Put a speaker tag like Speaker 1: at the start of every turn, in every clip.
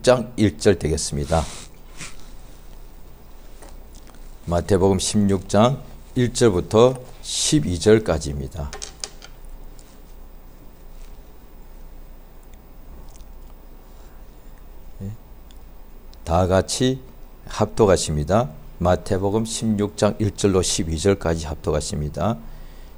Speaker 1: 16장 1절 되겠습니다. 마태복음 16장 1절부터 12절까지입니다. 다 같이 합독하십니다. 마태복음 16장 1절로 12절까지 합독하십니다.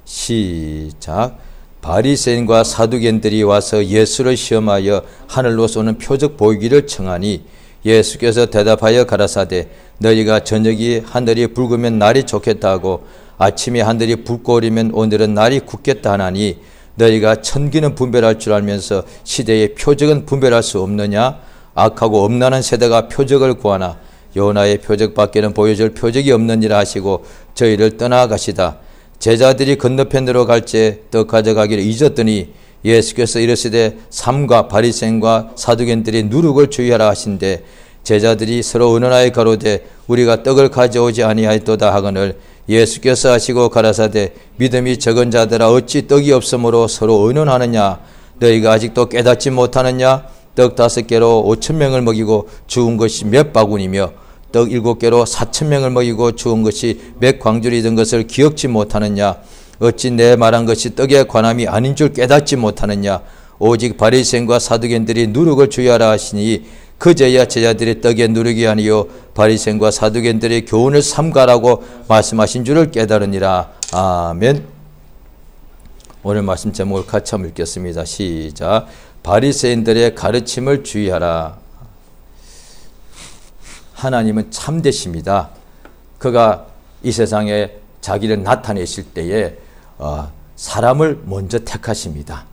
Speaker 1: 시작. 바리새인과 사두개인들이 와서 예수를 시험하여 하늘로 쏘는 표적 보이기를 청하니 예수께서 대답하여 가라사대 너희가 저녁이 하늘이 붉으면 날이 좋겠다 하고 아침에 하늘이 붉고 어리면 오늘은 날이 굳겠다 하나니 너희가 천기는 분별할 줄 알면서 시대의 표적은 분별할 수 없느냐? 악하고 엄란한 세대가 표적을 구하나 요나의 표적밖에는 보여줄 표적이 없느니라 하시고 저희를 떠나가시다. 제자들이 건너편으로 갈째 떡 가져가기를 잊었더니 예수께서 이르시되 삼가 바리새인과 사두개인들이 누룩을 주의하라 하신대 제자들이 서로 의논하여 가로되 우리가 떡을 가져오지 아니하였도다 하거늘 예수께서 하시고 가라사대 믿음이 적은 자들아 어찌 떡이 없으므로 서로 의논하느냐 너희가 아직도 깨닫지 못하느냐 떡 5개로 5,000명을 먹이고 죽은 것이 몇 바구니며 떡 7개로 4,000명을 먹이고 죽은 것이 몇 광줄이 된 것을 기억지 못하느냐 어찌 내 말한 것이 떡에 관함이 아닌 줄 깨닫지 못하느냐 오직 바리새인과 사두개인들이 누룩을 주의하라 하시니 그제야 제자들이 떡에 누룩이 아니요 바리새인과 사두개인들의 교훈을 삼가라고 말씀하신 줄을 깨달으니라. 아멘. 오늘 말씀 제목을 같이 한번 읽겠습니다. 시작. 바리새인들의 가르침을 주의하라. 하나님은 참되십니다. 그가 이 세상에 자기를 나타내실 때에 사람을 먼저 택하십니다.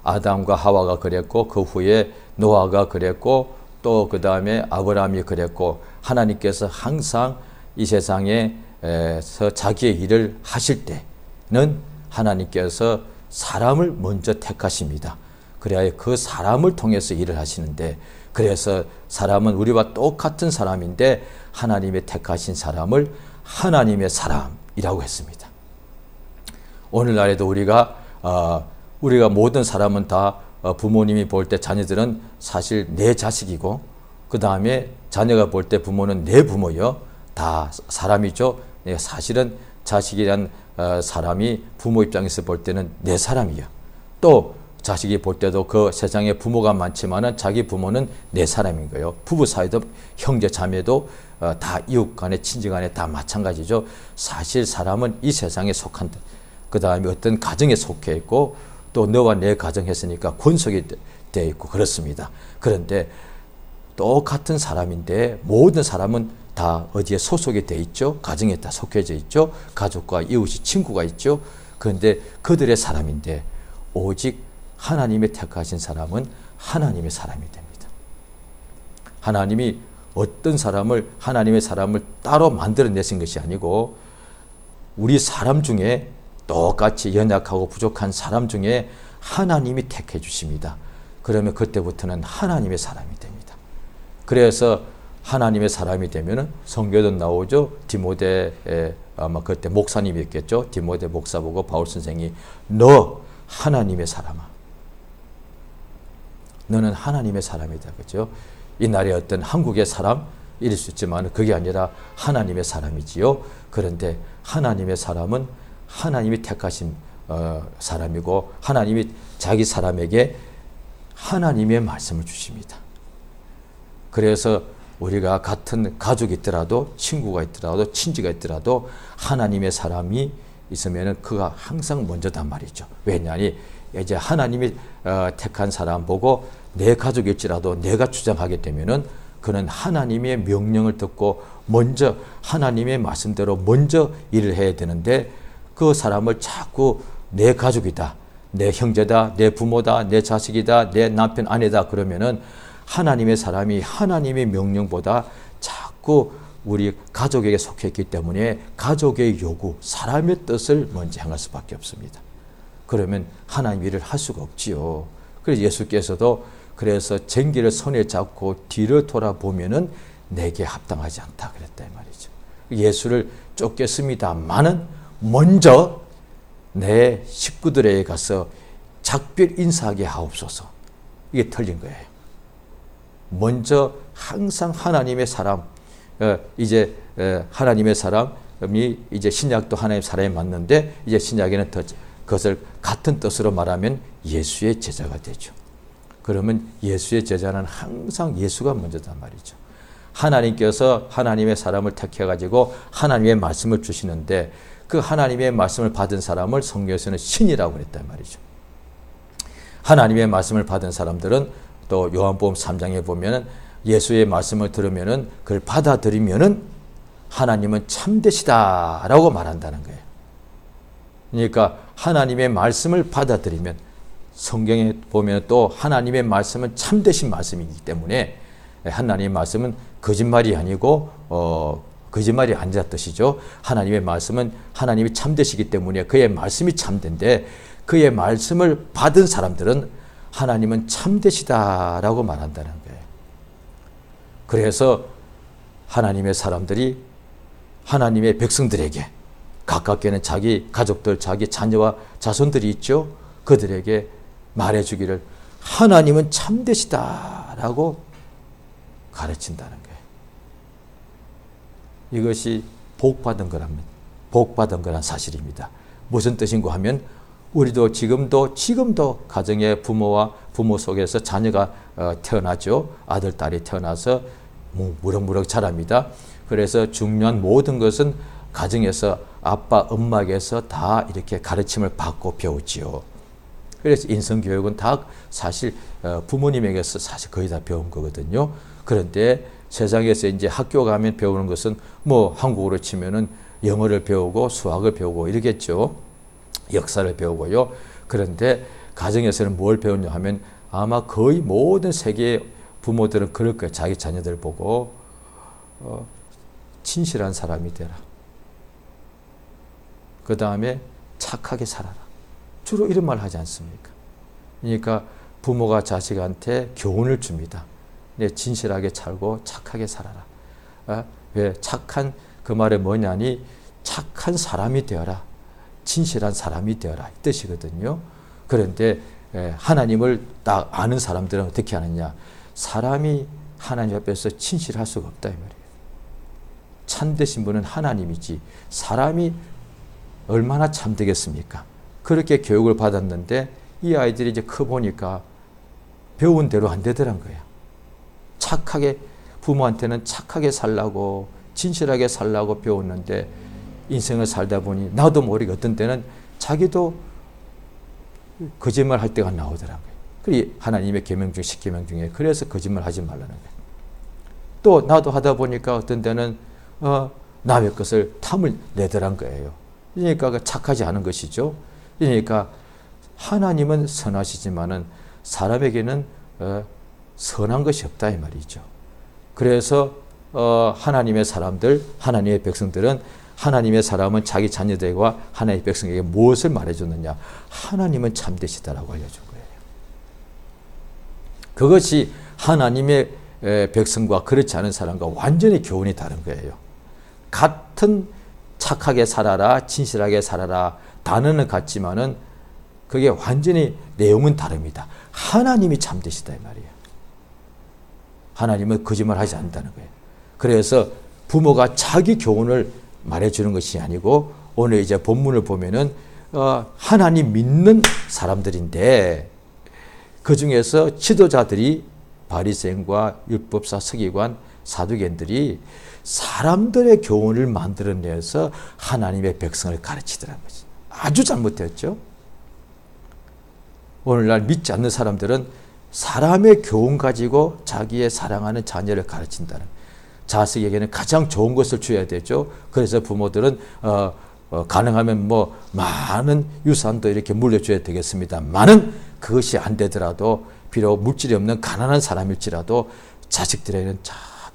Speaker 1: 아담과 하와가 그랬고 그 후에 노아가 그랬고 또 그 다음에 아브라함이 그랬고 하나님께서 항상 이 세상에서 자기의 일을 하실 때는 하나님께서 사람을 먼저 택하십니다. 그래야 그 사람을 통해서 일을 하시는데 그래서 사람은 우리와 똑같은 사람인데 하나님의 택하신 사람을 하나님의 사람이라고 했습니다. 오늘날에도 우리가 모든 사람은 다 부모님이 볼 때 자녀들은 사실 내 자식이고 그 다음에 자녀가 볼 때 부모는 내 부모요. 다 사람이죠. 사실은 자식이란 사람이 부모 입장에서 볼 때는 내 사람이요. 또 자식이 볼 때도 그 세상에 부모가 많지만은 자기 부모는 내 사람인 거예요. 부부 사이도 형제 자매도 다 이웃 간에 친지 간에 다 마찬가지죠. 사실 사람은 이 세상에 속한다. 그 다음에 어떤 가정에 속해 있고 또 너와 내 가정 했으니까 권속이 되어 있고 그렇습니다. 그런데 똑같은 사람인데 모든 사람은 다 어디에 소속이 되어 있죠. 가정에 다 속해져 있죠. 가족과 이웃이 친구가 있죠. 그런데 그들의 사람인데 오직 하나님의 택하신 사람은 하나님의 사람이 됩니다. 하나님이 어떤 사람을 하나님의 사람을 따로 만들어내신 것이 아니고 우리 사람 중에 똑같이 연약하고 부족한 사람 중에 하나님이 택해 주십니다. 그러면 그때부터는 하나님의 사람이 됩니다. 그래서 하나님의 사람이 되면은 성경에도 나오죠. 디모데 아마 그때 목사님이었겠죠. 디모데 목사 보고 바울 선생이 너 하나님의 사람아. 너는 하나님의 사람이다. 그죠? 이 나라의 어떤 한국의 사람 이럴 수 있지만 그게 아니라 하나님의 사람이지요. 그런데 하나님의 사람은 하나님이 택하신 사람이고 하나님이 자기 사람에게 하나님의 말씀을 주십니다. 그래서 우리가 같은 가족이 있더라도 친구가 있더라도 친지가 있더라도 하나님의 사람이 있으면 그가 항상 먼저단 말이죠. 왜냐하니 이제 하나님이 택한 사람 보고 내 가족일지라도 내가 주장하게 되면은 그는 하나님의 명령을 듣고 먼저 하나님의 말씀대로 먼저 일을 해야 되는데 그 사람을 자꾸 내 가족이다, 내 형제다, 내 부모다, 내 자식이다, 내 남편 아내다 그러면은 하나님의 사람이 하나님의 명령보다 자꾸 우리 가족에게 속했기 때문에 가족의 요구, 사람의 뜻을 먼저 향할 수밖에 없습니다. 그러면 하나님 일을 할 수가 없지요. 그래서 예수께서도 그래서 쟁기를 손에 잡고 뒤를 돌아보면은 내게 합당하지 않다 그랬다 이 말이죠. 예수를 쫓겠습니다마는 먼저 내 식구들에게 가서 작별 인사하게 하옵소서. 이게 틀린 거예요. 먼저 항상 하나님의 사람, 이제 하나님의 사람이 이제 신약도 하나님의 사람이 맞는데 이제 신약에는 더 그것을 같은 뜻으로 말하면 예수의 제자가 되죠. 그러면 예수의 제자는 항상 예수가 먼저단 말이죠. 하나님께서 하나님의 사람을 택해가지고 하나님의 말씀을 주시는데 그 하나님의 말씀을 받은 사람을 성경에서는 신이라고 그랬단 말이죠. 하나님의 말씀을 받은 사람들은 또 요한복음 3장에 보면은 예수의 말씀을 들으면은 그걸 받아들이면은 하나님은 참되시다라고 말한다는 거예요. 그러니까 하나님의 말씀을 받아들이면 성경에 보면 또 하나님의 말씀은 참되신 말씀이기 때문에 하나님의 말씀은 거짓말이 아니고 거짓말이 아니라 뜻이죠. 하나님의 말씀은 하나님이 참되시기 때문에 그의 말씀이 참된데 그의 말씀을 받은 사람들은 하나님은 참되시다라고 말한다는 거예요. 그래서 하나님의 사람들이 하나님의 백성들에게 가깝게는 자기 가족들, 자기 자녀와 자손들이 있죠. 그들에게 말해주기를 하나님은 참되시다라고 가르친다는 거예요. 이것이 복받은 거랍니다. 복받은 거란 사실입니다. 무슨 뜻인가 하면 우리도 지금도 가정의 부모 속에서 자녀가 태어나죠. 아들, 딸이 태어나서 무럭무럭 자랍니다. 그래서 중요한 모든 것은 가정에서 아빠, 엄마에게서 다 이렇게 가르침을 받고 배우지요. 그래서 인성교육은 다 사실 부모님에게서 사실 거의 다 배운 거거든요. 그런데 세상에서 이제 학교 가면 배우는 것은 뭐 한국어로 치면은 영어를 배우고 수학을 배우고 이러겠죠. 역사를 배우고요. 그런데 가정에서는 뭘 배우냐 하면 아마 거의 모든 세계의 부모들은 그럴 거예요. 자기 자녀들 보고 진실한 사람이 되라. 그 다음에 착하게 살아라. 주로 이런 말 하지 않습니까? 그러니까 부모가 자식한테 교훈을 줍니다. 진실하게 살고 착하게 살아라. 왜 착한 그 말이 뭐냐니 착한 사람이 되어라. 진실한 사람이 되어라 이 뜻이거든요. 그런데 하나님을 딱 아는 사람들은 어떻게 하느냐? 사람이 하나님 앞에서 진실할 수가 없다 이 말이에요. 참되신 분은 하나님이지 사람이 얼마나 참되겠습니까? 그렇게 교육을 받았는데 이 아이들이 이제 커 보니까 배운 대로 안 되더란 거예요. 착하게 부모한테는 착하게 살라고 진실하게 살라고 배웠는데 인생을 살다 보니 나도 모르게 어떤 때는 자기도 거짓말 할 때가 나오더라고요. 그게 하나님의 계명 중 10계명 중에 그래서 거짓말 하지 말라는 거예요. 또 나도 하다 보니까 어떤 때는 남의 것을 탐을 내더란 거예요. 그러니까 착하지 않은 것이죠. 그러니까 하나님은 선하시지만은 사람에게는 선한 것이 없다 이 말이죠. 그래서 하나님의 사람들, 하나님의 백성들은 하나님의 사람은 자기 자녀들과 하나님의 백성에게 무엇을 말해줬느냐? 하나님은 참되시다라고 알려준 거예요. 그것이 하나님의 백성과 그렇지 않은 사람과 완전히 교훈이 다른 거예요. 같은 착하게 살아라, 진실하게 살아라 단어는 같지만은 그게 완전히 내용은 다릅니다. 하나님이 참되시다 이 말이에요. 하나님은 거짓말하지 않는다는 거예요. 그래서 부모가 자기 교훈을 말해주는 것이 아니고 오늘 이제 본문을 보면은 하나님 믿는 사람들인데 그 중에서 지도자들이 바리새인과 율법사, 서기관, 사두개인들이 사람들의 교훈을 만들어내서 하나님의 백성을 가르치더라는 거지. 아주 잘못되었죠. 오늘날 믿지 않는 사람들은 사람의 교훈 가지고 자기의 사랑하는 자녀를 가르친다는 자식에게는 가장 좋은 것을 줘야 되죠. 그래서 부모들은 가능하면 뭐 많은 유산도 이렇게 물려줘야 되겠습니다만은 그것이 안 되더라도 비록 물질이 없는 가난한 사람일지라도 자식들에게는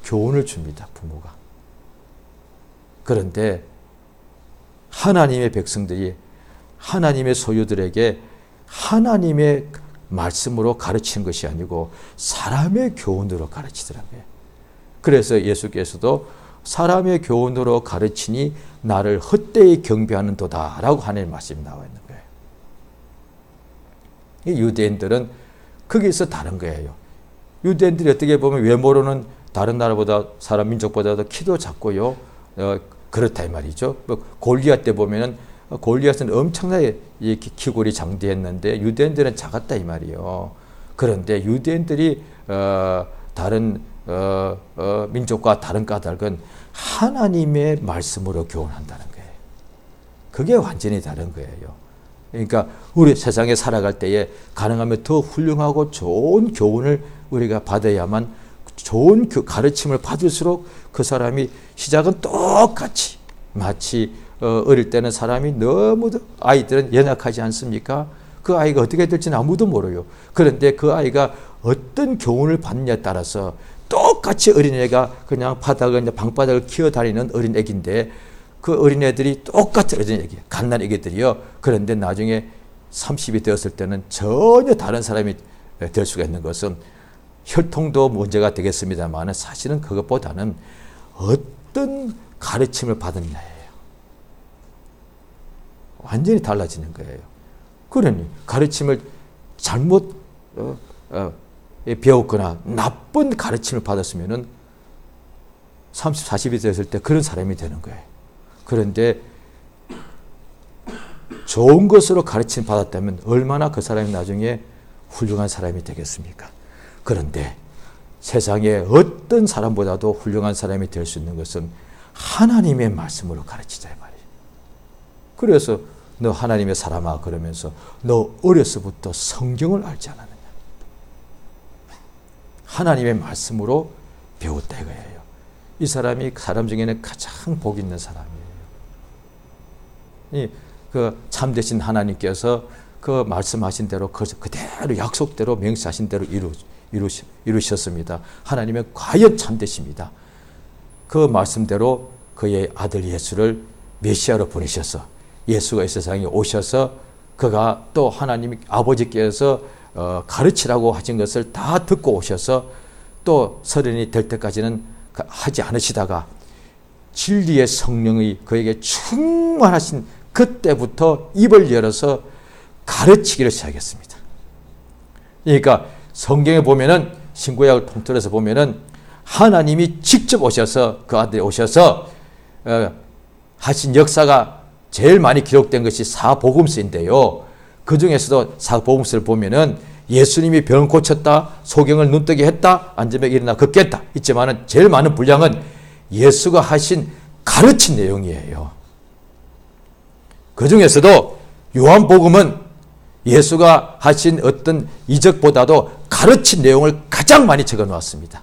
Speaker 1: 교훈을 줍니다. 부모가. 그런데 하나님의 백성들이 하나님의 소유들에게 하나님의 말씀으로 가르치는 것이 아니고 사람의 교훈으로 가르치더라고요. 그래서 예수께서도 사람의 교훈으로 가르치니 나를 헛되이 경배하는 도다라고 하나님의 말씀이 나와 있는 거예요. 이 유대인들은 거기서 다른 거예요. 유대인들이 어떻게 보면 외모로는 다른 나라보다 사람 민족보다도 키도 작고요. 그렇다 이 말이죠. 골리앗 때 보면은 골리앗은 엄청나게 키골이 장대했는데 유대인들은 작았다 이 말이에요. 그런데 유대인들이 다른 민족과 다른 까닭은 하나님의 말씀으로 교훈한다는 거예요. 그게 완전히 다른 거예요. 그러니까 우리 세상에 살아갈 때에 가능하면 더 훌륭하고 좋은 교훈을 우리가 받아야만, 좋은 가르침을 받을수록 그 사람이 시작은 똑같이, 마치 어릴 때는 사람이 너무도, 아이들은 연약하지 않습니까? 그 아이가 어떻게 될지는 아무도 모르요. 그런데 그 아이가 어떤 교훈을 받느냐에 따라서 똑같이 어린애가 그냥 방바닥을 기어다니는 어린애인데 그 어린애들이 똑같은 어린애기, 갓난애기들이요. 그런데 나중에 30이 되었을 때는 전혀 다른 사람이 될 수가 있는 것은 혈통도 문제가 되겠습니다만 사실은 그것보다는 어떤 가르침을 받느냐예요. 완전히 달라지는 거예요. 그러니 가르침을 잘못 배웠거나 나쁜 가르침을 받았으면은 30, 40이 되었을 때 그런 사람이 되는 거예요. 그런데 좋은 것으로 가르침 받았다면 얼마나 그 사람이 나중에 훌륭한 사람이 되겠습니까? 그런데 세상에 어떤 사람보다도 훌륭한 사람이 될 수 있는 것은 하나님의 말씀으로 가르치자 이 말이에요. 그래서 너 하나님의 사람아 그러면서 너 어려서부터 성경을 알지 않았느냐? 하나님의 말씀으로 배웠다 이거예요. 이 사람이 사람 중에는 가장 복 있는 사람이에요. 그 참되신 하나님께서 그 말씀하신 대로 그대로 약속대로 명시하신 대로 이루셨습니다. 하나님은 과연 참되십니다. 그 말씀대로 그의 아들 예수를 메시아로 보내셔서 예수가 이 세상에 오셔서 그가 또 하나님 아버지께서 가르치라고 하신 것을 다 듣고 오셔서 또 서른이 될 때까지는 하지 않으시다가 진리의 성령이 그에게 충만하신 그때부터 입을 열어서 가르치기를 시작했습니다. 그러니까 성경에 보면은 신구약을 통틀어서 보면은 하나님이 직접 오셔서 그 아들이 오셔서 하신 역사가 제일 많이 기록된 것이 사복음서인데요. 그 중에서도 사복음서를 보면은 예수님이 병을 고쳤다, 소경을 눈뜨게 했다, 안전병 일어나 걷겠다 있지만은 제일 많은 분량은 예수가 하신 가르친 내용이에요. 그 중에서도 요한복음은 예수가 하신 어떤 이적보다도 가르친 내용을 가장 많이 적어 놓았습니다.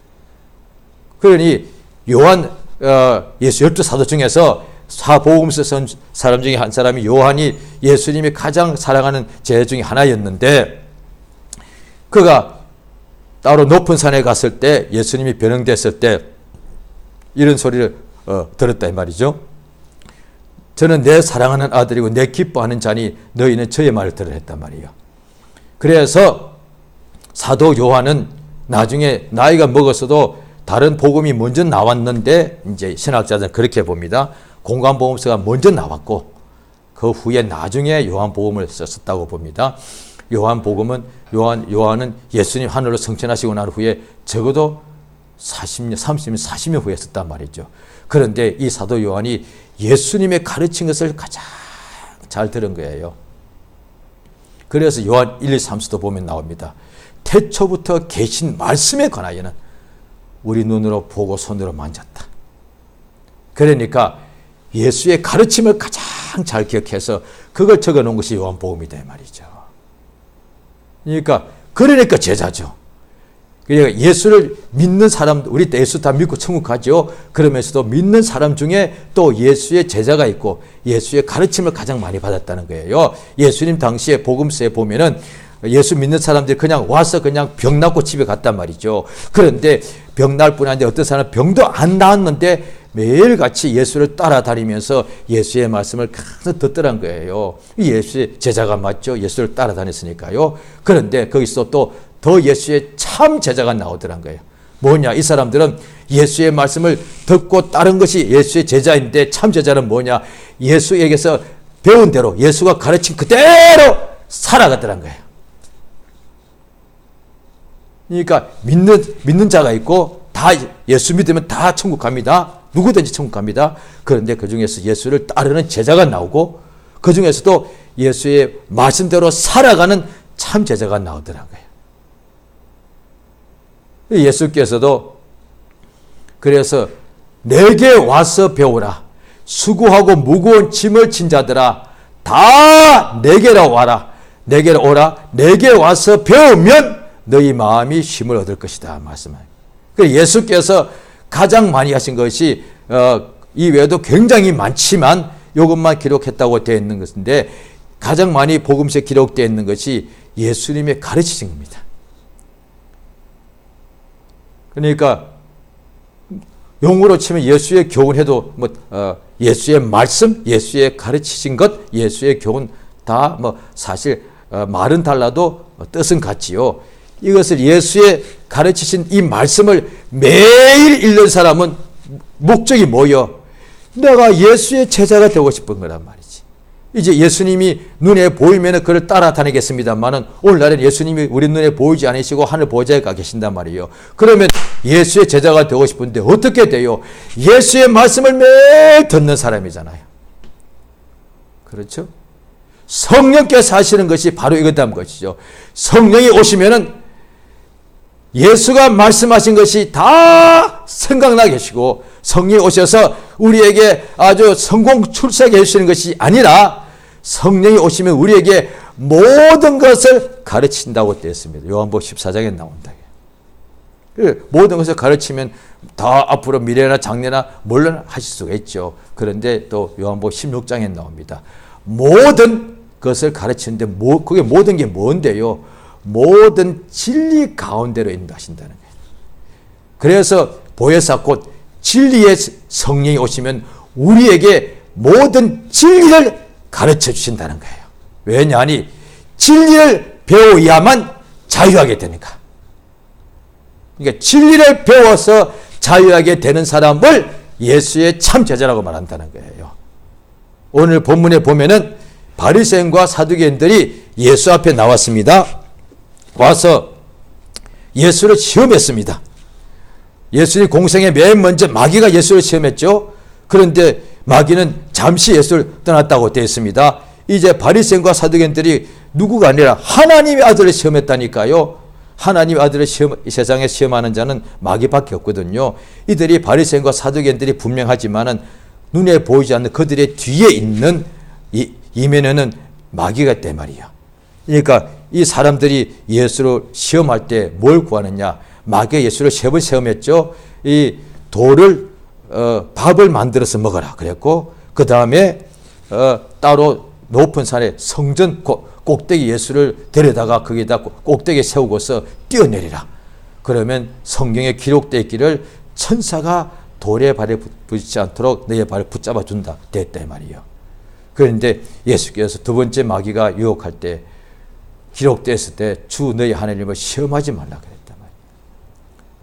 Speaker 1: 그러니 예수 12사도 중에서 사복음서 쓴 사람 중에 한 사람이 요한이 예수님이 가장 사랑하는 제자 중에 하나였는데 그가 따로 높은 산에 갔을 때 예수님이 변형됐을 때 이런 소리를 들었다 이 말이죠. 저는 내 사랑하는 아들이고 내 기뻐하는 자니 너희는 저의 말을 들으라 했단 말이에요. 그래서 사도 요한은 나중에 나이가 먹었어도 다른 복음이 먼저 나왔는데 이제 신학자들은 그렇게 봅니다. 공관복음서가 먼저 나왔고 그 후에 나중에 요한복음을 썼다고 봅니다. 요한은 예수님 하늘로 승천하시고 난 후에 적어도 40년, 30년, 40년 후에 썼단 말이죠. 그런데 이 사도 요한이 예수님의 가르친 것을 가장 잘 들은 거예요. 그래서 요한 1, 2, 3서도 보면 나옵니다. 태초부터 계신 말씀에 관하여는 우리 눈으로 보고 손으로 만졌다. 그러니까 예수의 가르침을 가장 잘 기억해서 그걸 적어 놓은 것이 요한복음이다 말이죠. 그러니까 제자죠. 그러니까 예수를 믿는 사람, 우리 때 예수 다 믿고 천국 가죠. 그러면서도 믿는 사람 중에 또 예수의 제자가 있고 예수의 가르침을 가장 많이 받았다는 거예요. 예수님 당시에 복음서에 보면은 예수 믿는 사람들이 그냥 와서 그냥 병 낫고 집에 갔단 말이죠. 그런데 병 날 뿐 아니라 어떤 사람은 병도 안 나았는데 매일같이 예수를 따라다니면서 예수의 말씀을 계속 듣더란 거예요. 예수의 제자가 맞죠. 예수를 따라다녔으니까요. 그런데 거기서 또 더 예수의 참 제자가 나오더란 거예요. 뭐냐? 이 사람들은 예수의 말씀을 듣고 따른 것이 예수의 제자인데 참 제자는 뭐냐? 예수에게서 배운 대로 예수가 가르친 그대로 살아가더란 거예요. 그러니까 믿는 자가 있고 다 예수 믿으면 다 천국 갑니다. 누구든지 천국 갑니다. 그런데 그 중에서 예수를 따르는 제자가 나오고 그 중에서도 예수의 말씀대로 살아가는 참 제자가 나오더라고요. 예수께서도 그래서 내게 와서 배우라. 수고하고 무거운 짐을 진 자들아 다 내게로 와라. 내게로 오라. 내게 와서 배우면 너희 마음이 쉼을 얻을 것이다. 말씀하요. 예수께서 가장 많이 하신 것이 이외에도 굉장히 많지만 이것만 기록했다고 되어 있는 것인데 가장 많이 복음서에 기록되어 있는 것이 예수님의 가르치신 겁니다. 그러니까 용어로 치면 예수의 교훈해도 예수의 말씀, 예수의 가르치신 것, 예수의 교훈 다 사실 말은 달라도 뜻은 같지요. 이것을 예수의 가르치신 이 말씀을 매일 읽는 사람은 목적이 뭐요? 내가 예수의 제자가 되고 싶은 거란 말이지. 이제 예수님이 눈에 보이면 그를 따라다니겠습니다만은 오늘날은 예수님이 우리 눈에 보이지 않으시고 하늘 보좌에 가 계신단 말이에요. 그러면 예수의 제자가 되고 싶은데 어떻게 돼요? 예수의 말씀을 매일 듣는 사람이잖아요. 그렇죠? 성령께서 하시는 것이 바로 이거다는 것이죠. 성령이 오시면은 예수가 말씀하신 것이 다 생각나게 하시고 성령이 오셔서 우리에게 아주 성공 출세하게 해주시는 것이 아니라 성령이 오시면 우리에게 모든 것을 가르친다고 되어 있습니다. 요한복음 14장에 나온다. 모든 것을 가르치면 다 앞으로 미래나 장래나 물론 하실 수가 있죠. 그런데 또 요한복음 16장에 나옵니다. 모든 것을 가르치는데 그게 모든 게 뭔데요? 모든 진리 가운데로 인도하신다는 거예요. 그래서 보혜사 곧 진리의 성령이 오시면 우리에게 모든 진리를 가르쳐 주신다는 거예요. 왜냐하니 진리를 배워야만 자유하게 되니까. 그러니까 진리를 배워서 자유하게 되는 사람을 예수의 참 제자라고 말한다는 거예요. 오늘 본문에 보면은 바리새인과 사두개인들이 예수 앞에 나왔습니다. 와서 예수를 시험했습니다. 예수님 공생에 맨 먼저 마귀가 예수를 시험했죠. 그런데 마귀는 잠시 예수를 떠났다고 되어 있습니다. 이제 바리새인과 사두개인들이 누구가 아니라 하나님의 아들을 시험했다니까요. 하나님의 아들을 이 세상에 시험하는 자는 마귀밖에 없거든요. 이들이 바리새인과 사두개인들이 분명하지만은 눈에 보이지 않는 그들의 뒤에 있는 이면에는 마귀가 있단 말이에요. 그러니까 이 사람들이 예수를 시험할 때 뭘 구하느냐? 마귀가 예수를 세 번 시험했죠. 이 돌을 밥을 만들어서 먹어라 그랬고 그 다음에 따로 높은 산에 성전 꼭대기 예수를 데려다가 거기다 꼭대기에 세우고서 뛰어내리라. 그러면 성경에 기록되어 있기를 천사가 돌에 발에 부딪히지 않도록 너의 발을 붙잡아 준다. 됐단 말이에요. 그런데 예수께서 두 번째 마귀가 유혹할 때 기록됐을 때 주 너희 하나님을 시험하지 말라 그랬단 말이에요.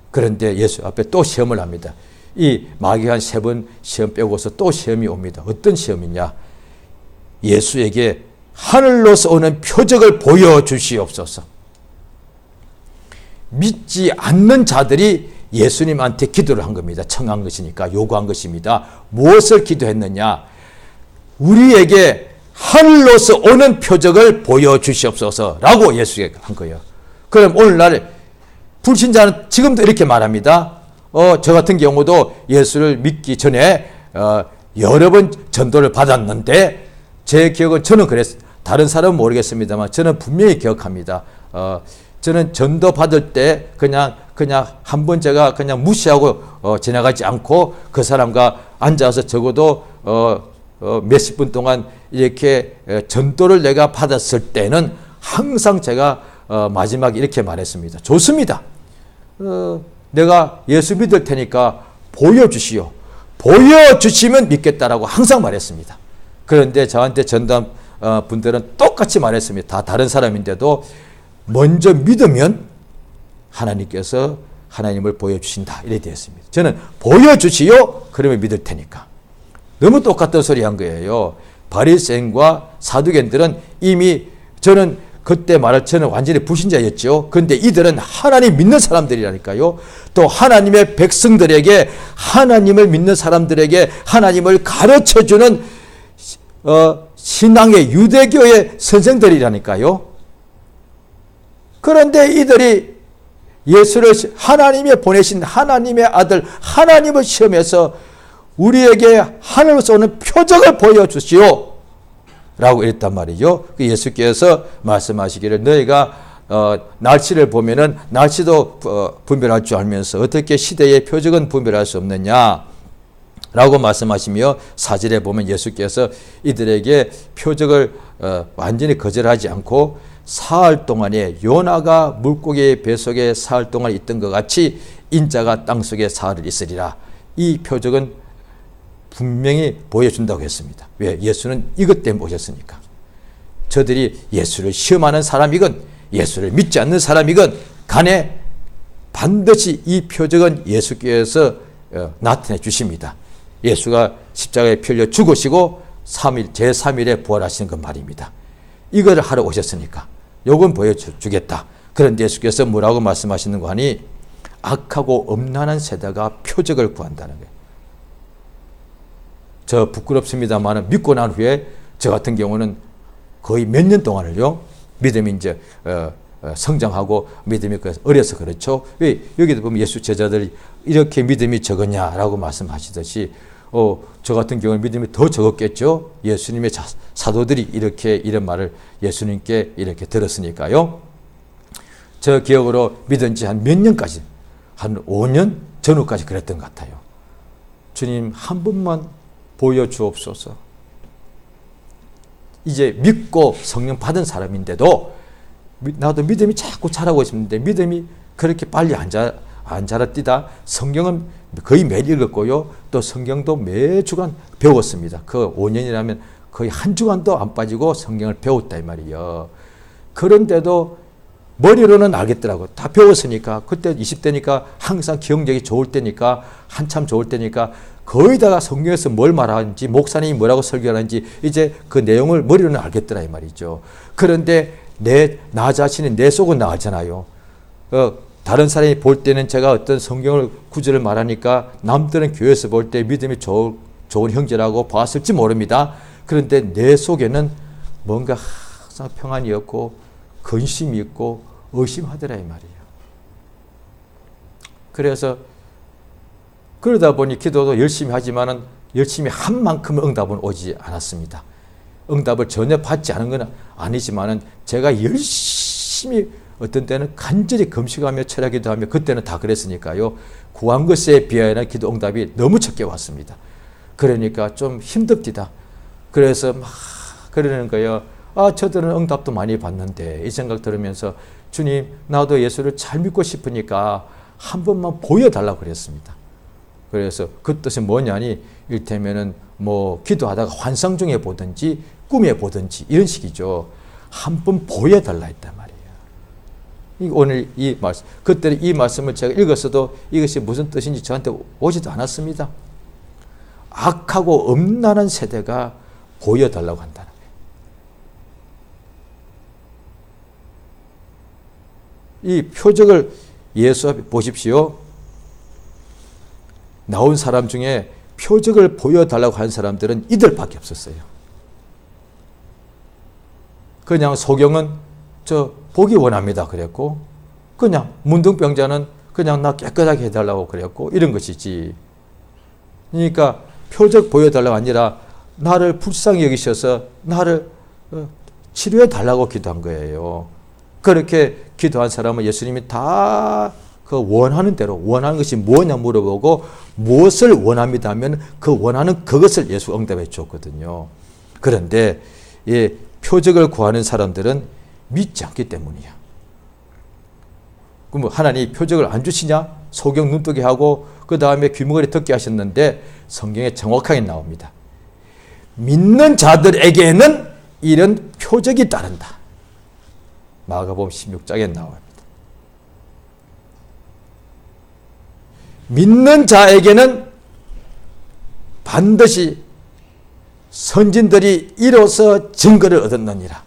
Speaker 1: 그런데 예수 앞에 또 시험을 합니다. 이 마귀가 한 3번 시험 빼고서 또 시험이 옵니다. 어떤 시험이냐? 예수에게 하늘로서 오는 표적을 보여주시옵소서. 믿지 않는 자들이 예수님한테 기도를 한 겁니다. 청한 것이니까 요구한 것입니다. 무엇을 기도했느냐? 우리에게 하늘로서 오는 표적을 보여주시옵소서라고 예수에게 한 거예요. 그럼 오늘날 불신자는 지금도 이렇게 말합니다. 저 같은 경우도 예수를 믿기 전에 여러 번 전도를 받았는데 제 기억은 저는 그랬어요. 다른 사람은 모르겠습니다만 저는 분명히 기억합니다. 저는 전도 받을 때 그냥 한 번 제가 그냥 무시하고 지나가지 않고 그 사람과 앉아서 적어도 몇십 분 동안 이렇게 전도를 내가 받았을 때는 항상 제가 마지막에 이렇게 말했습니다. 좋습니다. 내가 예수 믿을 테니까 보여주시오. 보여주시면 믿겠다라고 항상 말했습니다. 그런데 저한테 전도한 분들은 똑같이 말했습니다. 다 다른 사람인데도 먼저 믿으면 하나님께서 하나님을 보여주신다. 이래 되었습니다. 저는 보여주시오. 그러면 믿을 테니까. 너무 똑같은 소리 한 거예요. 바리새인과 사두개인들은 이미 저는 그때 말할 처는 완전히 불신자였죠. 그런데 이들은 하나님 믿는 사람들이라니까요. 또 하나님의 백성들에게, 하나님을 믿는 사람들에게 하나님을 가르쳐주는 신앙의 유대교의 선생들이라니까요. 그런데 이들이 예수를, 하나님이 보내신 하나님의 아들 하나님을 시험해서 우리에게 하늘로서 오는 표적을 보여주시오 라고 이랬단 말이죠. 예수께서 말씀하시기를 너희가 날씨를 보면은 날씨도 분별할 줄 알면서 어떻게 시대의 표적은 분별할 수 없느냐 라고 말씀하시며 4절에 보면 예수께서 이들에게 표적을 완전히 거절하지 않고 사흘 동안에 요나가 물고기의 뱃속에 사흘 동안 있던 것 같이 인자가 땅속에 사흘을 있으리라. 이 표적은 분명히 보여준다고 했습니다. 왜? 예수는 이것 때문에 오셨으니까. 저들이 예수를 시험하는 사람이건 예수를 믿지 않는 사람이건 간에 반드시 이 표적은 예수께서 나타내 주십니다. 예수가 십자가에 피 흘려 죽으시고 제3일에 부활하시는 것 말입니다. 이걸 하러 오셨으니까 요건 보여주겠다. 그런데 예수께서 뭐라고 말씀하시는 거 하니 악하고 음란한 세대가 표적을 구한다는 거예요. 저 부끄럽습니다만 믿고 난 후에 저 같은 경우는 거의 몇 년 동안을요 믿음이 이제 성장하고 믿음이 어려서 그렇죠. 왜 여기도 보면 예수 제자들이 이렇게 믿음이 적었냐라고 말씀하시듯이 저 같은 경우는 믿음이 더 적었겠죠. 예수님의 사도들이 이렇게 이런 말을 예수님께 이렇게 들었으니까요. 저 기억으로 믿은 지 한 몇 년까지 한 5년 전후까지 그랬던 것 같아요. 주님 한 번만 보여주옵소서. 이제 믿고 성령 받은 사람인데도 나도 믿음이 자꾸 자라고 싶은데 믿음이 그렇게 빨리 안 자랐디다. 성경은 거의 매일 읽었고요. 또 성경도 매주간 배웠습니다. 그 5년이라면 거의 한 주간도 안 빠지고 성경을 배웠다 이 말이에요. 그런데도 머리로는 알겠더라고. 다 배웠으니까. 그때 20대니까 항상 기억력이 좋을 때니까 한참 좋을 때니까 거의 다 성경에서 뭘 말하는지 목사님이 뭐라고 설교하는지 이제 그 내용을 머리로는 알겠더라 이 말이죠. 그런데 나 자신이 내 속은 나알잖아요. 다른 사람이 볼 때는 제가 어떤 성경을 구절을 말하니까 남들은 교회에서 볼 때 믿음이 좋은 형제라고 봤을지 모릅니다. 그런데 내 속에는 뭔가 항상 평안이 없고 근심이 있고 의심하더라 이 말이에요. 그래서 그러다 보니 기도도 열심히 하지만은 열심히 한 만큼 응답은 오지 않았습니다. 응답을 전혀 받지 않은 건 아니지만은 제가 열심히 어떤 때는 간절히 금식하며 철야기도 하며 그때는 다 그랬으니까요. 구한 것에 비하여는 기도 응답이 너무 적게 왔습니다. 그러니까 좀 힘듭디다. 그래서 막 그러는 거예요. 저들은 응답도 많이 받는데 이 생각 들으면서 주님 나도 예수를 잘 믿고 싶으니까 한 번만 보여달라고 그랬습니다. 그래서 그 뜻이 뭐냐니 이를테면은 뭐 기도하다가 환상 중에 보든지 꿈에 보든지 이런 식이죠. 한 번 보여달라 했단 말이에요. 오늘 이 말씀, 그때 이 말씀을 제가 읽었어도 이것이 무슨 뜻인지 저한테 오지도 않았습니다. 악하고 음란한 세대가 보여달라고 한다는 거예요. 이 표적을 예수 앞에 보십시오. 나온 사람 중에 표적을 보여달라고 한 사람들은 이들밖에 없었어요. 그냥 소경은 저 보기 원합니다 그랬고, 그냥 문둥병자는 그냥 나 깨끗하게 해달라고 그랬고, 이런 것이지. 그러니까 표적 보여달라고 아니라 나를 불쌍히 여기셔서 나를 치료해 달라고 기도한 거예요. 그렇게 기도한 사람은 예수님이 다 그 원하는 대로, 원하는 것이 뭐냐 물어보고 무엇을 원합니다 하면 그 원하는 그것을 예수 응답해 줬거든요. 그런데 이 표적을 구하는 사람들은 믿지 않기 때문이야. 그럼 하나님이 표적을 안 주시냐? 소경 눈뜨게 하고 그 다음에 귀머거리 듣게 하셨는데 성경에 정확하게 나옵니다. 믿는 자들에게는 이런 표적이 따른다. 마가복음 16장에 나옵니다. 믿는 자에게는 반드시 선진들이 이로써 증거를 얻었느니라.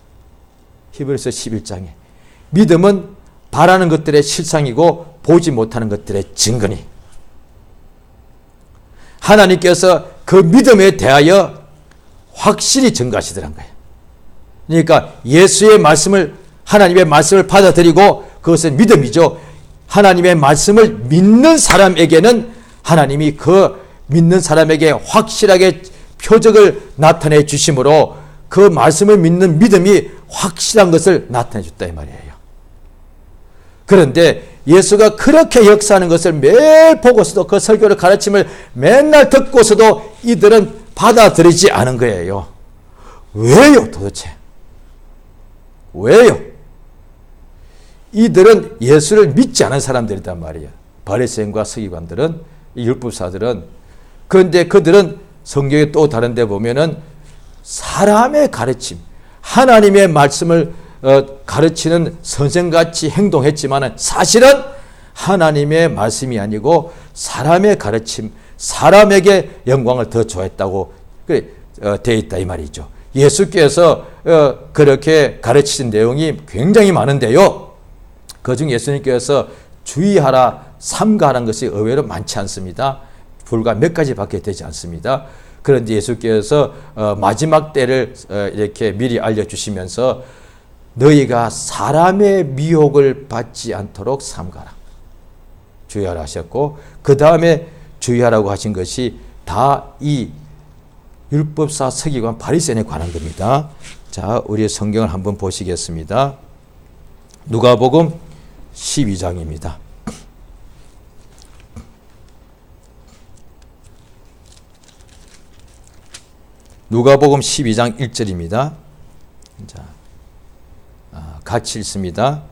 Speaker 1: 히브리서 11장에 믿음은 바라는 것들의 실상이고 보지 못하는 것들의 증거니 하나님께서 그 믿음에 대하여 확실히 증거하시더란 거예요. 그러니까 예수의 말씀을 하나님의 말씀을 받아들이고 그것은 믿음이죠. 하나님의 말씀을 믿는 사람에게는 하나님이 그 믿는 사람에게 확실하게 표적을 나타내 주심으로 그 말씀을 믿는 믿음이 확실한 것을 나타내 줬다 이 말이에요. 그런데 예수가 그렇게 역사하는 것을 매일 보고서도 그 설교를 가르침을 맨날 듣고서도 이들은 받아들이지 않은 거예요. 왜요 도대체? 왜요? 이들은 예수를 믿지 않은 사람들이란 말이에요. 바리새인과 서기관들은, 이 율법사들은. 그런데 그들은 성경에 또 다른 데 보면은 사람의 가르침, 하나님의 말씀을 가르치는 선생같이 행동했지만 사실은 하나님의 말씀이 아니고 사람의 가르침, 사람에게 영광을 더 좋아했다고 되어 있다 이 말이죠. 예수께서 그렇게 가르치신 내용이 굉장히 많은데요. 그중 예수님께서 주의하라, 삼가하는 것이 의외로 많지 않습니다. 불과 몇 가지밖에 되지 않습니다. 그런데 예수께서 마지막 때를 이렇게 미리 알려주시면서 너희가 사람의 미혹을 받지 않도록 삼가라, 주의하라 하셨고, 그 다음에 주의하라고 하신 것이 다 이 율법사, 서기관, 바리새인에 관한 겁니다. 자, 우리 성경을 한번 보시겠습니다. 누가복음 12장입니다. 누가복음 12장 1절입니다. 자, 같이 읽습니다.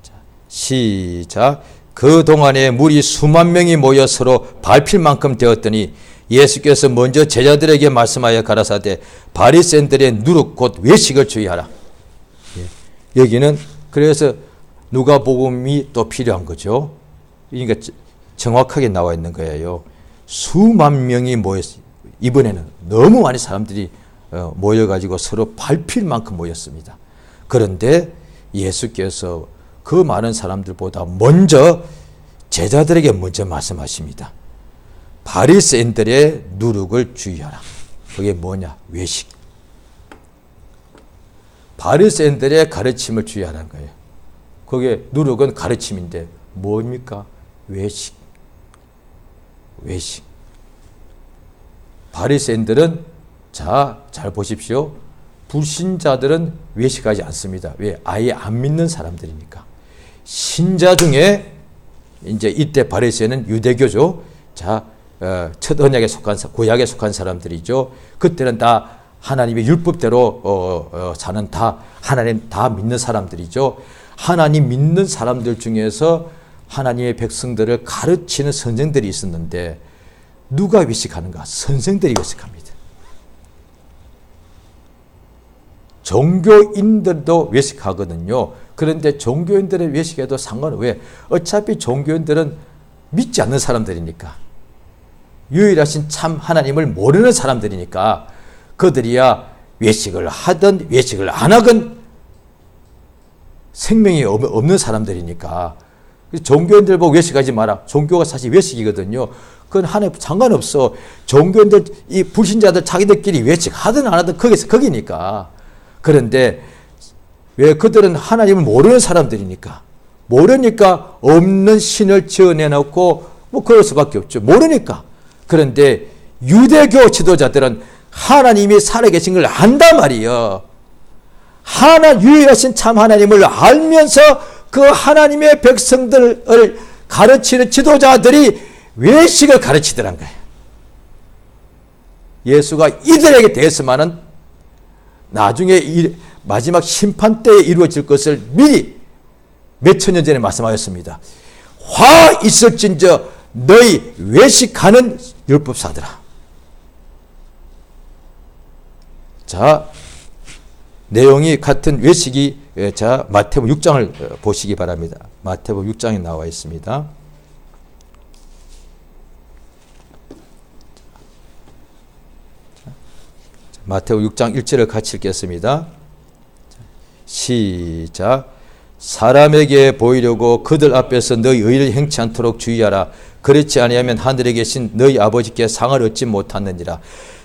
Speaker 1: 자, 시작. 그 동안에 무리 수만 명이 모여 서로 밟힐 만큼 되었더니 예수께서 먼저 제자들에게 말씀하여 가라사대 바리새인들의 누룩 곧 외식을 주의하라. 여기는 그래서 누가복음이 또 필요한 거죠. 그러니까 정확하게 나와 있는 거예요. 수만 명이 모였어요. 이번에는 너무 많은 사람들이 모여가지고 서로 밟힐 만큼 모였습니다. 그런데 예수께서 그 많은 사람들보다 먼저 제자들에게 먼저 말씀하십니다. 바리새인들의 누룩을 주의하라. 그게 뭐냐? 외식. 바리새인들의 가르침을 주의하라는 거예요. 그게 누룩은 가르침인데 뭡니까? 외식. 외식. 바리새인들은 잘 보십시오. 불신자들은 외식하지 않습니다. 왜? 아예 안 믿는 사람들이니까. 신자 중에 이제 이때 바리새인은 유대교죠. 첫 언약에 속한, 구약에 속한 사람들이죠. 그때는 다 하나님의 율법대로 사는 하나님 다 믿는 사람들이죠. 하나님 믿는 사람들 중에서 하나님의 백성들을 가르치는 선생들이 있었는데 누가 외식하는가? 선생들이 외식합니다. 종교인들도 외식하거든요. 그런데 종교인들의 외식에도 상관은 왜? 어차피 종교인들은 믿지 않는 사람들이니까. 유일하신 참 하나님을 모르는 사람들이니까 그들이야 외식을 하든 외식을 안 하건 생명이 없는 사람들이니까 종교인들 보고 외식하지 마라. 종교가 사실 외식이거든요. 그건 하나님 상관없어. 종교인들, 이 불신자들 자기들끼리 외식하든 안 하든 거기니까. 그런데 왜 그들은 하나님을 모르는 사람들이니까. 모르니까 없는 신을 지어내놓고 뭐 그럴 수밖에 없죠. 모르니까. 그런데 유대교 지도자들은 하나님이 살아계신 걸 안단 말이에요. 유일하신 참 하나님을 알면서 그 하나님의 백성들을 가르치는 지도자들이 외식을 가르치더란 거예요. 예수가 이들에게 대해서만은 나중에 마지막 심판 때에 이루어질 것을 미리 몇천 년 전에 말씀하였습니다. 화 있을진저 너희 외식하는 율법사들아. 자, 내용이 같은 외식이 마태복음 6장을 보시기 바랍니다. 마태복음 6장에 나와 있습니다. 마태복음 6장 1절을 같이 읽겠습니다. 시작. 사람에게 보이려고 그들 앞에서 너희 의를 행치 않도록 주의하라. 그렇지 아니하면 하늘에 계신 너희 아버지께 상을 얻지 못하느니라.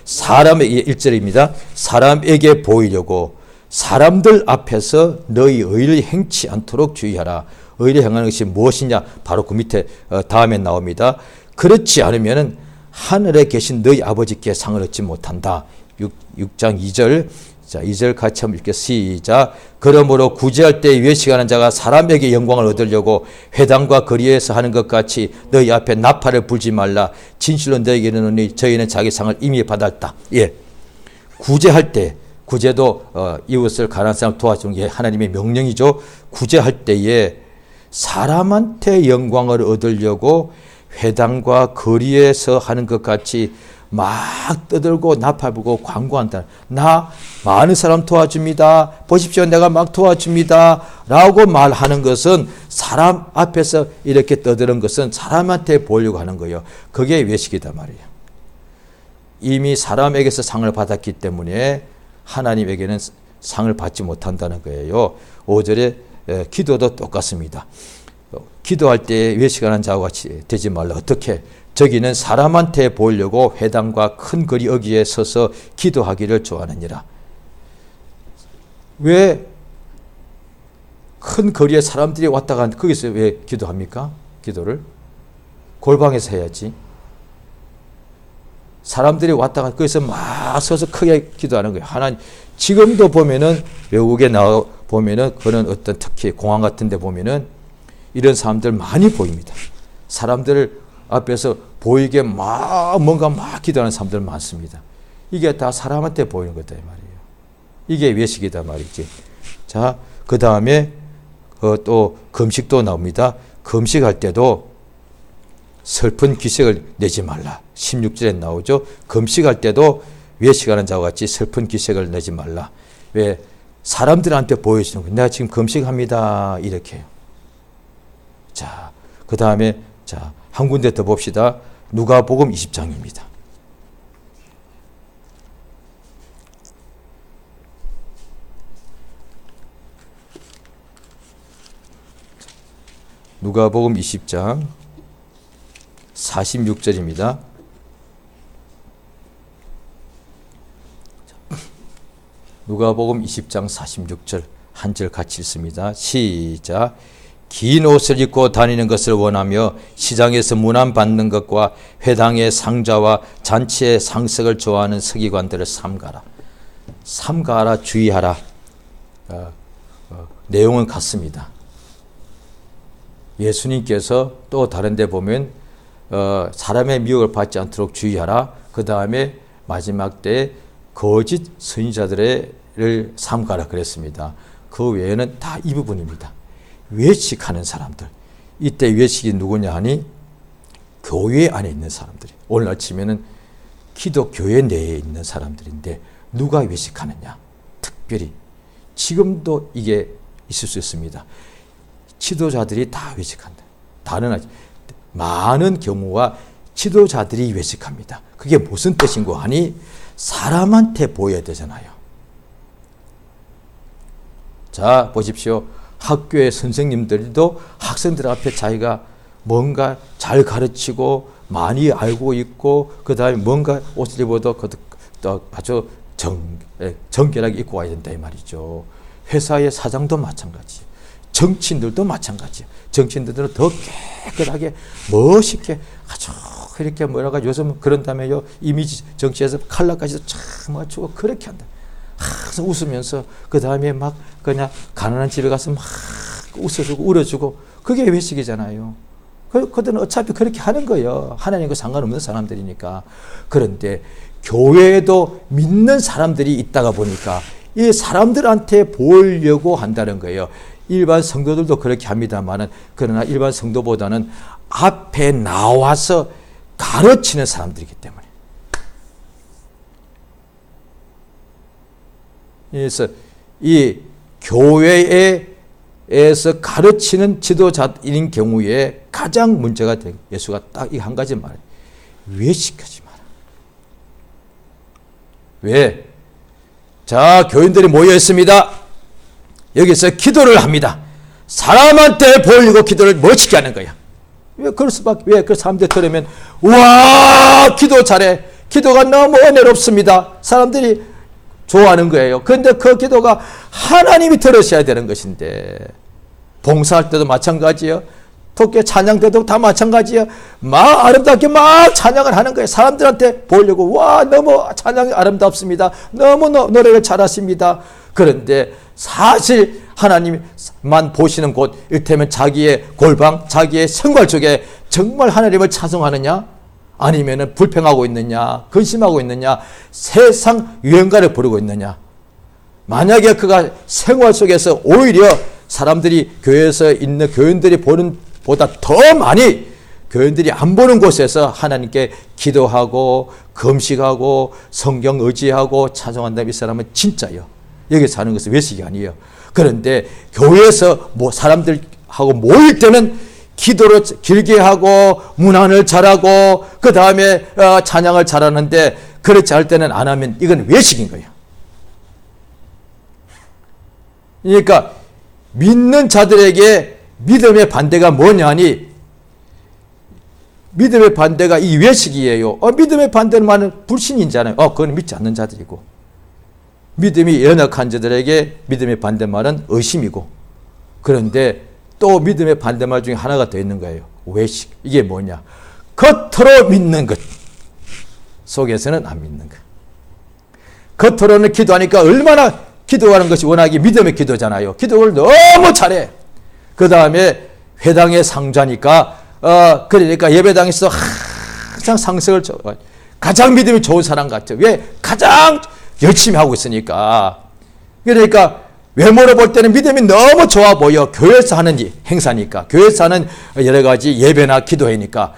Speaker 1: 사람에게 1절입니다. 사람에게 보이려고 사람들 앞에서 너희 의를 행치 않도록 주의하라. 의를 행하는 것이 무엇이냐? 바로 그 밑에 다음에 나옵니다. 그렇지 않으면 하늘에 계신 너희 아버지께 상을 얻지 못한다. 6장 2절. 자, 2절 같이 한번 읽게 시작. 그러므로 구제할 때 외식하는 자가 사람에게 영광을 얻으려고 회당과 거리에서 하는 것 같이 너희 앞에 나팔을 불지 말라. 진실로 너희에게 이르노니 저희는 자기 상을 이미 받았다. 예. 구제할 때, 구제도 이웃을 가난한 사람 도와주는 게 하나님의 명령이죠. 구제할 때에 사람한테 영광을 얻으려고 회당과 거리에서 하는 것 같이 막 떠들고 나팔 불고 광고한다. 나 많은 사람 도와줍니다. 보십시오. 내가 막 도와줍니다. 라고 말하는 것은 사람 앞에서 이렇게 떠드는 것은 사람한테 보이려고 하는 거예요. 그게 외식이다 말이에요. 이미 사람에게서 상을 받았기 때문에 하나님에게는 상을 받지 못한다는 거예요. 5절에 기도도 똑같습니다. 기도할 때 외식하는 자와 같이 되지 말라. 어떻게? 저기는 사람한테 보이려고 회당과 큰 거리 어귀에 서서 기도하기를 좋아하느니라. 왜 큰 거리에 사람들이 왔다 간 거기서 왜 기도합니까? 기도를 골방에서 해야지. 사람들이 왔다 간 거기서 막 서서 크게 기도하는 거예요. 하나님 지금도 보면은 외국에 나와 보면은 그런 어떤 특히 공항 같은 데 보면은 이런 사람들 많이 보입니다. 사람들 앞에서 보이게 막 뭔가 막 기도하는 사람들 많습니다. 이게 다 사람한테 보이는 거다 이 말이에요. 이게 외식이다 말이지. 자, 그 다음에 또 금식도 나옵니다. 금식할 때도 슬픈 기색을 내지 말라. 16절에 나오죠. 금식할 때도 외식하는 자와 같이 슬픈 기색을 내지 말라. 왜? 사람들한테 보여주는 거예요. 내가 지금 금식합니다. 이렇게 해요. 자, 그 다음에 자, 한 군데 더 봅시다. 누가복음 20장입니다. 누가복음 20장 46절입니다. 누가복음 20장 46절 한 절 같이 읽습니다. 시작. 긴 옷을 입고 다니는 것을 원하며 시장에서 문안받는 것과 회당의 상자와 잔치의 상석을 좋아하는 서기관들을 삼가라. 삼가라, 주의하라. 내용은 같습니다. 예수님께서 또 다른 데 보면 사람의 미혹을 받지 않도록 주의하라. 그 다음에 마지막 때에 거짓 선지자들을 삼가라 그랬습니다. 그 외에는 다 이 부분입니다. 외식하는 사람들. 이때 외식이 누구냐 하니 교회 안에 있는 사람들이. 오늘날 치면은 기독교회 내에 있는 사람들인데 누가 외식하느냐? 특별히 지금도 이게 있을 수 있습니다. 지도자들이 다 외식한다. 다른 많은 경우와 지도자들이 외식합니다. 그게 무슨 뜻인고 하니 사람한테 보여야 되잖아요. 자, 보십시오. 학교의 선생님들도 학생들 앞에 자기가 뭔가 잘 가르치고 많이 알고 있고 그 다음에 뭔가 옷을 입어도 아주 정결하게 입고 와야 된다 이 말이죠. 회사의 사장도 마찬가지예요. 정치인들도 마찬가지예요. 정치인들은 더 깨끗하게 멋있게 아주 이렇게 뭐라고 요즘 그런다며요. 이미지 정치에서 칼라까지도 참 맞추고 그렇게 한다. 항상 웃으면서 그 다음에 막 그냥 가난한 집에 가서 막 웃어주고 울어주고 그게 외식이잖아요. 그들은 어차피 그렇게 하는 거예요. 하나님과 상관없는 사람들이니까. 그런데 교회에도 믿는 사람들이 있다가 보니까 이 사람들한테 보이려고 한다는 거예요. 일반 성도들도 그렇게 합니다만은 그러나 일반 성도보다는 앞에 나와서 가르치는 사람들이기 때문에. 그래서 이 교회에서 가르치는 지도자인 경우에 가장 문제가 된 예수가 딱 이 한 가지 말해요. 외식하지 마라. 왜? 자, 교인들이 모여 있습니다. 여기서 기도를 합니다. 사람한테 보이고 기도를 멋지게 하는 거야. 왜 그럴 수밖에, 왜 그 사람들 들으면, 와, 기도 잘해. 기도가 너무 은혜롭습니다. 사람들이 좋아하는 거예요. 그런데 그 기도가 하나님이 들으셔야 되는 것인데, 봉사할 때도 마찬가지예요. 독교 찬양 때도 다 마찬가지예요. 막 아름답게 막 찬양을 하는 거예요. 사람들한테 보려고, 와, 너무 찬양이 아름답습니다. 너무 노래를 잘하십니다. 그런데 사실 하나님만 보시는 곳, 이를테면 자기의 골방, 자기의 생활 속에 정말 하나님을 찬송하느냐? 아니면 불평하고 있느냐? 근심하고 있느냐? 세상 유행가를 부르고 있느냐? 만약에 그가 생활 속에서 오히려 사람들이 교회에서 있는 교인들이 보는 보다 더 많이 교인들이 안 보는 곳에서 하나님께 기도하고 금식하고 성경 의지하고 찬송한다면 이 사람은 진짜요. 여기 사는 것은 외식이 아니에요. 그런데 교회에서 사람들하고 모일 때는 기도를 길게 하고 문안을 잘하고 그 다음에 찬양을 잘하는데 그렇지 않을 때는 안 하면 이건 외식인 거예요. 그러니까 믿는 자들에게 믿음의 반대가 뭐냐니, 믿음의 반대가 이 외식이에요. 믿음의 반대는 말은 불신인잖아요. 그건 믿지 않는 자들이고, 믿음이 연약한 자들에게 믿음의 반대말은 의심이고, 그런데 또 믿음의 반대말 중에 하나가 더 있는 거예요. 외식. 이게 뭐냐? 겉으로 믿는 것, 속에서는 안 믿는 것. 겉으로는 기도하니까 얼마나 기도하는 것이 워낙에 믿음의 기도잖아요. 기도를 너무 잘해. 그 다음에 회당의 상자니까, 그러니까 예배당에서 항상 상석을 가장 믿음이 좋은 사람 같죠. 왜? 가장 열심히 하고 있으니까. 그러니까 외모로 볼 때는 믿음이 너무 좋아 보여. 교회에서 하는 행사니까. 교회에서 하는 여러 가지 예배나 기도회니까.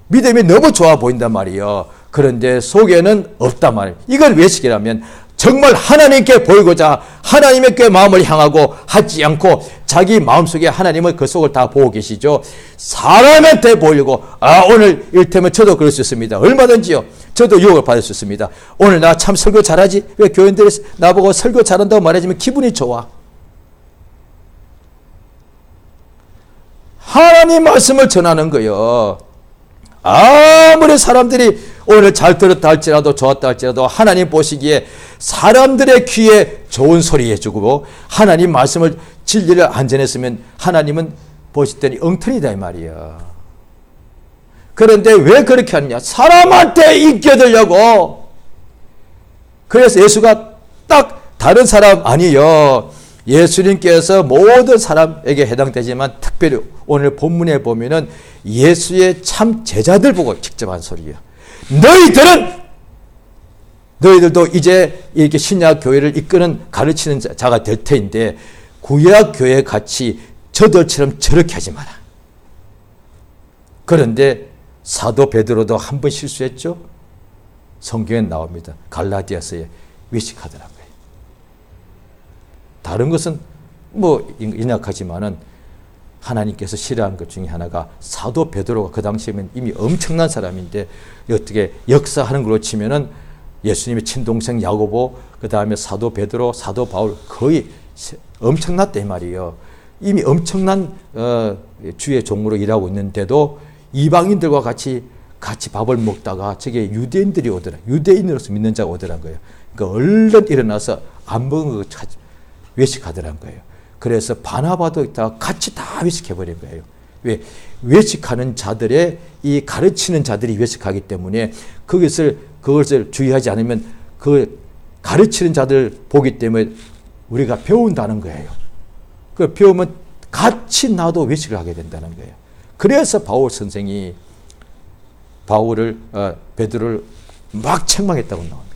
Speaker 1: 믿음이 너무 좋아 보인단 말이에요. 그런데 속에는 없단 말이에요. 이걸 외식이라면 정말 하나님께 보이고자 하나님께 마음을 향하고 하지 않고 자기 마음속에 하나님을 그 속을 다 보고 계시죠. 사람한테 보이고, 오늘 일테면 저도 그럴 수 있습니다. 얼마든지요. 저도 유혹을 받을 수 있습니다. 오늘 나 참 설교 잘하지? 왜 교인들이 나보고 설교 잘한다고 말해주면 기분이 좋아. 하나님 말씀을 전하는 거예요. 아무리 사람들이 오늘 잘 들었다 할지라도 좋았다 할지라도 하나님 보시기에 사람들의 귀에 좋은 소리 해주고 하나님 말씀을 진리를 안 전했으면 하나님은 보실 때는 엉터리다 이 말이야. 그런데 왜 그렇게 하느냐? 사람한테 인기 얻으려고. 그래서 예수가 딱 다른 사람 아니요. 예수님께서 모든 사람에게 해당되지만 특별히 오늘 본문에 보면은 예수의 참 제자들 보고 직접 한 소리예요. 너희들도 이제 이렇게 신약 교회를 이끄는 가르치는 자가 될 터인데 구약 교회 같이 저들처럼 저렇게 하지 마라. 그런데 사도 베드로도 한 번 실수했죠. 성경에 나옵니다. 갈라디아서에 외식하더라고요. 다른 것은 인약하지만은 하나님께서 싫어하는 것 중에 하나가 사도 베드로가 그 당시에는 이미 엄청난 사람인데 어떻게 역사하는 걸로 치면은 예수님의 친동생 야고보, 그 다음에 사도 베드로, 사도 바울 거의 엄청났대 말이에요. 이미 엄청난 주의 종으로 일하고 있는데도 이방인들과 같이 밥을 먹다가 저게 유대인들이 오더라. 유대인으로서 믿는 자가 오더란 거예요. 그러니까 얼른 일어나서 안 먹은 거 외식하더란 거예요. 그래서 바나바도 같이 다 외식해버린 거예요. 왜? 외식하는 자들의 이 가르치는 자들이 외식하기 때문에 그것을 주의하지 않으면 그 가르치는 자들 보기 때문에 우리가 배운다는 거예요. 그 배우면 같이 나도 외식을 하게 된다는 거예요. 그래서 바울 선생이 베드로를 막 책망했다고 나옵니다.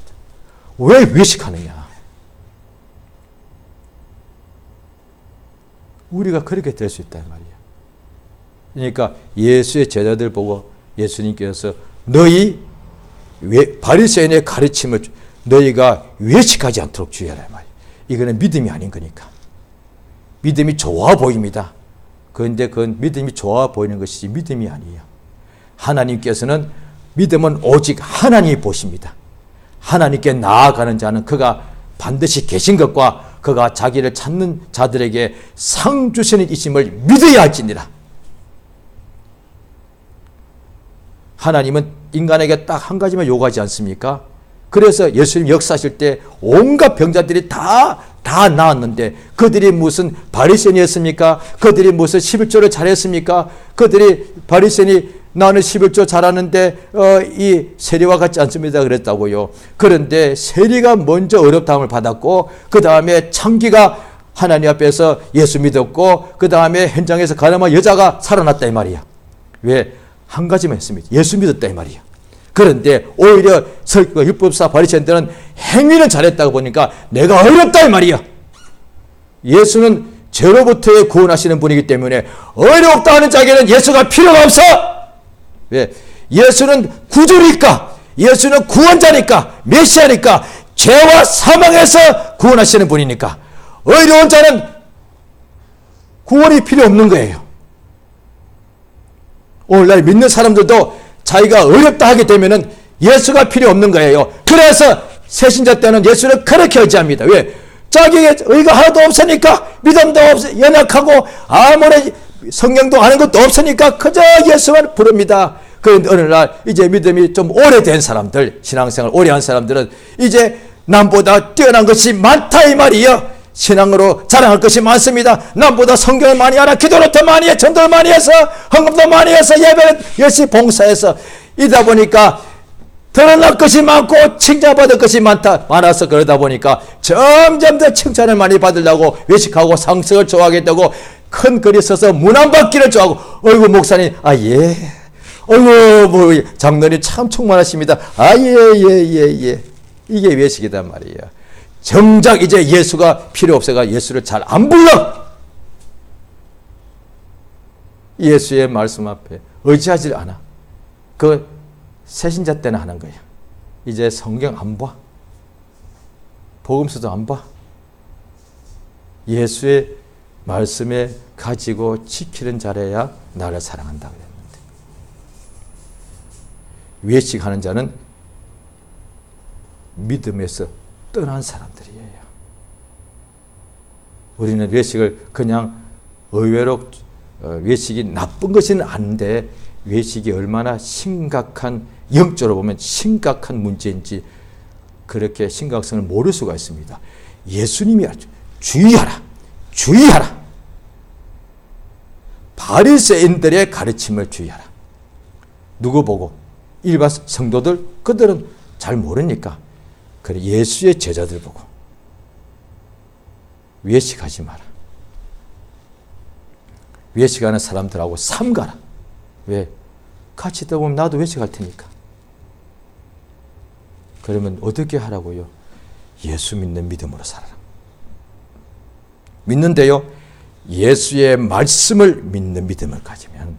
Speaker 1: 왜 외식하느냐? 우리가 그렇게 될 수 있단 말이야. 그러니까 예수의 제자들 보고 예수님께서 너희 바리새인의 가르침을 너희가 외식하지 않도록 주의하라 말이야. 이거는 믿음이 아닌 거니까. 믿음이 좋아 보입니다. 그런데 그건 믿음이 좋아 보이는 것이지 믿음이 아니에요. 하나님께서는 믿음은 오직 하나님이 보십니다. 하나님께 나아가는 자는 그가 반드시 계신 것과 그가 자기를 찾는 자들에게 상 주시는 이심을 믿어야 할지니라. 하나님은 인간에게 딱 한 가지만 요구하지 않습니까? 그래서 예수님 역사하실 때 온갖 병자들이 다 나았는데 그들이 무슨 바리새인이었습니까? 그들이 무슨 11조를 잘했습니까? 그들이 바리새인이 나는 11조 잘하는데 이 세리와 같지 않습니다 그랬다고요. 그런데 세리가 먼저 어렵다함을 받았고 그 다음에 창기가 하나님 앞에서 예수 믿었고 그 다음에 현장에서 가늠한 여자가 살아났다 이 말이야. 왜? 한 가지만 했습니다. 예수 믿었다 이 말이야. 그런데 오히려 율법사 바리새인들은 행위는 잘했다고 보니까 내가 어렵다 이 말이야. 예수는 죄로부터의 구원하시는 분이기 때문에 어렵다 하는 자에게는 예수가 필요가 없어. 왜? 예수는 구주니까, 예수는 구원자니까, 메시아니까, 죄와 사망에서 구원하시는 분이니까 어려운 자는 구원이 필요 없는 거예요. 오늘날 믿는 사람들도 자기가 어렵다 하게 되면은 예수가 필요 없는 거예요. 그래서 새신자 때는 예수를 그렇게 의지합니다. 왜? 자기의 의가 하나도 없으니까, 믿음도 연약하고 아무리 성경도 아는 것도 없으니까 그저 예수만 부릅니다. 그런데 어느 날 이제 믿음이 좀 오래된 사람들, 신앙생활 오래 한 사람들은 이제 남보다 뛰어난 것이 많다 이 말이에요. 신앙으로 자랑할 것이 많습니다. 남보다 성경을 많이 알아, 기도를 더 많이 해, 전도를 많이 해서, 헌금도 많이 해서, 예배를 열심히 봉사해서 이다 보니까 드러날 것이 많고 칭찬받을 것이 많아서 그러다 보니까 점점 더 칭찬을 많이 받으려고 외식하고 상승을 좋아하게 되고 큰 글이 써서 문안받기를 좋아하고 어이구 목사님 예 어이구 뭐 장로님 참 충만하십니다. 예. 이게 외식이단 말이에요. 정작 이제 예수가 필요 없어가 예수를 잘 안 불러. 예수의 말씀 앞에 의지하지 않아. 그 새신자 때는 하는 거야. 이제 성경 안 봐. 복음서도 안 봐. 예수의 말씀에 가지고 지키는 자라야 나를 사랑한다 그랬는데 외식하는 자는 믿음에서 떠난 사람들이에요. 우리는 외식을 그냥 의외로 외식이 나쁜 것은 아닌데 외식이 얼마나 심각한, 영적으로 보면 심각한 문제인지 그렇게 심각성을 모를 수가 있습니다. 예수님이 주의하라. 바리새인들의 가르침을 주의하라. 누구 보고? 일반 성도들, 그들은 잘 모르니까. 그래, 예수의 제자들 보고 외식하지 마라. 외식하는 사람들하고 삼가라. 왜? 같이 있다 보면 나도 외식할 테니까. 그러면 어떻게 하라고요? 예수 믿는 믿음으로 살아라. 믿는데요, 예수의 말씀을 믿는 믿음을 가지면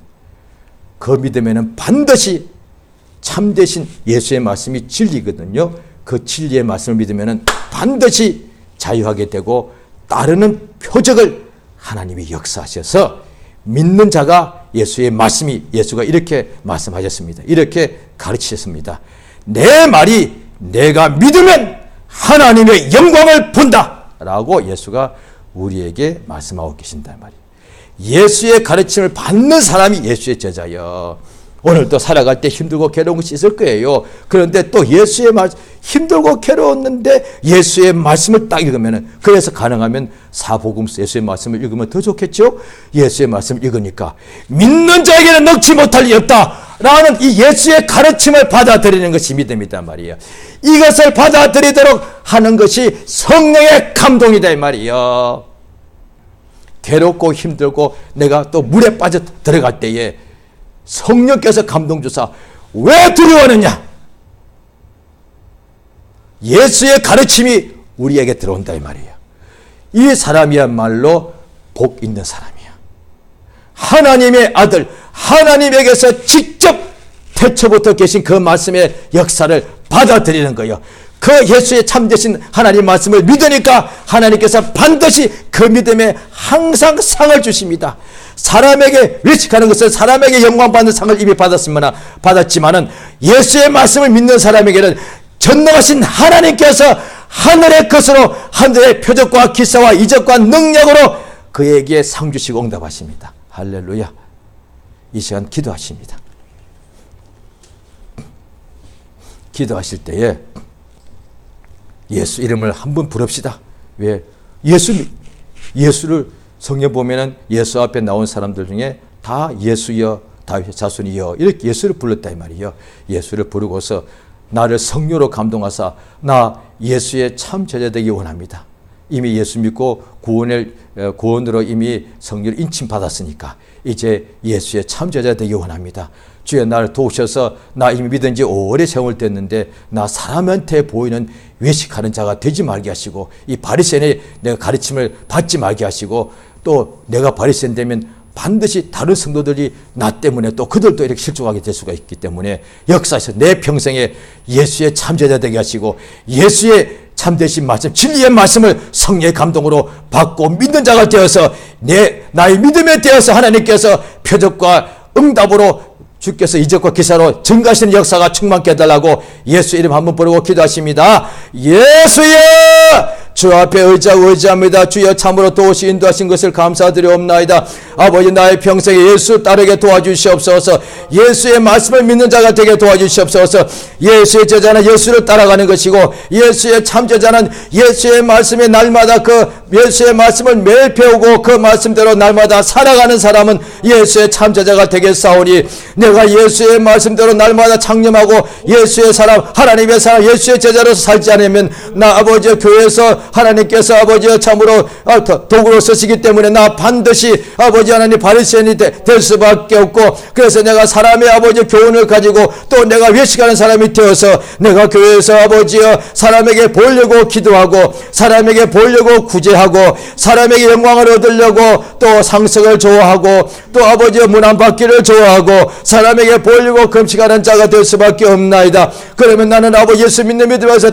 Speaker 1: 그 믿음에는 반드시 참되신 예수의 말씀이 진리거든요. 그 진리의 말씀을 믿으면 반드시 자유하게 되고 따르는 표적을 하나님이 역사하셔서 믿는 자가 예수의 말씀이, 예수가 이렇게 말씀하셨습니다. 이렇게 가르치셨습니다. 내 말이 내가 믿으면 하나님의 영광을 본다 라고 예수가 우리에게 말씀하고 계신단 말이에요. 예수의 가르침을 받는 사람이 예수의 제자예요. 오늘도 살아갈 때 힘들고 괴로운 것이 있을 거예요. 그런데 또 예수의 말씀, 힘들고 괴로웠는데 예수의 말씀을 딱 읽으면, 그래서 가능하면 사복음서 예수의 말씀을 읽으면 더 좋겠죠? 예수의 말씀을 읽으니까 믿는 자에게는 넣지 못할 리 없다 라는 이 예수의 가르침을 받아들이는 것이 믿음이단 말이에요. 이것을 받아들이도록 하는 것이 성령의 감동이다 이 말이에요. 괴롭고 힘들고 내가 또 물에 빠져 들어갈 때에 성령께서 감동 주사 왜 두려워하느냐? 예수의 가르침이 우리에게 들어온다 이 말이에요. 이 사람이야말로 복 있는 사람이야. 하나님의 아들, 하나님에게서 직접 태초부터 계신 그 말씀의 역사를 받아들이는 거예요. 그 예수의 참되신 하나님 말씀을 믿으니까 하나님께서 반드시 그 믿음에 항상 상을 주십니다. 사람에게 외식하는 것은 사람에게 영광받는 상을 이미 받았지만은 예수의 말씀을 믿는 사람에게는 전능하신 하나님께서 하늘의 것으로 하늘의 표적과 기사와 이적과 능력으로 그에게 상 주시고 응답하십니다. 할렐루야. 이 시간 기도하십니다. 기도하실 때에 예수 이름을 한번 부릅시다. 왜? 예수를 성경에 보면은 예수 앞에 나온 사람들 중에 다 예수여 다윗의 자손이여 이렇게 예수를 불렀다 이 말이에요. 예수를 부르고서 나를 성령으로 감동하사 나 예수의 참 제자 되기 원합니다. 이미 예수 믿고 구원으로 이미 성령을 인침받았으니까 이제 예수의 참 제자 되기 원합니다. 주여 나를 도우셔서 나 이미 믿은 지 오래 세월 됐는데 나 사람한테 보이는 외식하는 자가 되지 말게 하시고 이 바리새인의 내가 가르침을 받지 말게 하시고 또 내가 바리새인 되면 반드시 다른 성도들이 나 때문에 또 그들도 이렇게 실족하게 될 수가 있기 때문에 역사에서 내 평생에 예수의 참제자 되게 하시고 예수의 참되신 말씀 진리의 말씀을 성령의 감동으로 받고 믿는 자가 되어서 나의 믿음에 대해서 하나님께서 표적과 응답으로 주께서 이적과 기사로 증가하시는 역사가 충만케 해달라고 예수 이름 한번 부르고 기도하십니다. 예수여 주 앞에 의지합니다. 주여 참으로 도우시 인도하신 것을 감사드리옵나이다. 아버지 나의 평생에 예수 따르게 도와주시옵소서. 예수의 말씀을 믿는 자가 되게 도와주시옵소서. 예수의 제자는 예수를 따라가는 것이고 예수의 참제자는 예수의 말씀에 날마다 그 예수의 말씀을 매일 배우고 그 말씀대로 날마다 살아가는 사람은 예수의 참제자가 되겠사오니 내가 예수의 말씀대로 날마다 창념하고 예수의 사람 하나님의 사람 예수의 제자로서 살지 않으면 나 아버지 교회에서 하나님께서 아버지 참으로 도구로 쓰시기 때문에 나 반드시 아버지 하나님 바리새인이 될 수밖에 없고 그래서 내가 사람의 아버지 교훈을 가지고 또 내가 외식하는 사람이 되어서 내가 교회에서 아버지여 사람에게 보려고 기도하고 사람에게 보려고 구제하고 사람에게 영광을 얻으려고 또 상승을 좋아하고 또 아버지 문안 받기를 좋아하고 사람에게 보려고 금식하는 자가 될 수밖에 없나이다. 그러면 나는 아버지 예수 믿는 믿음에서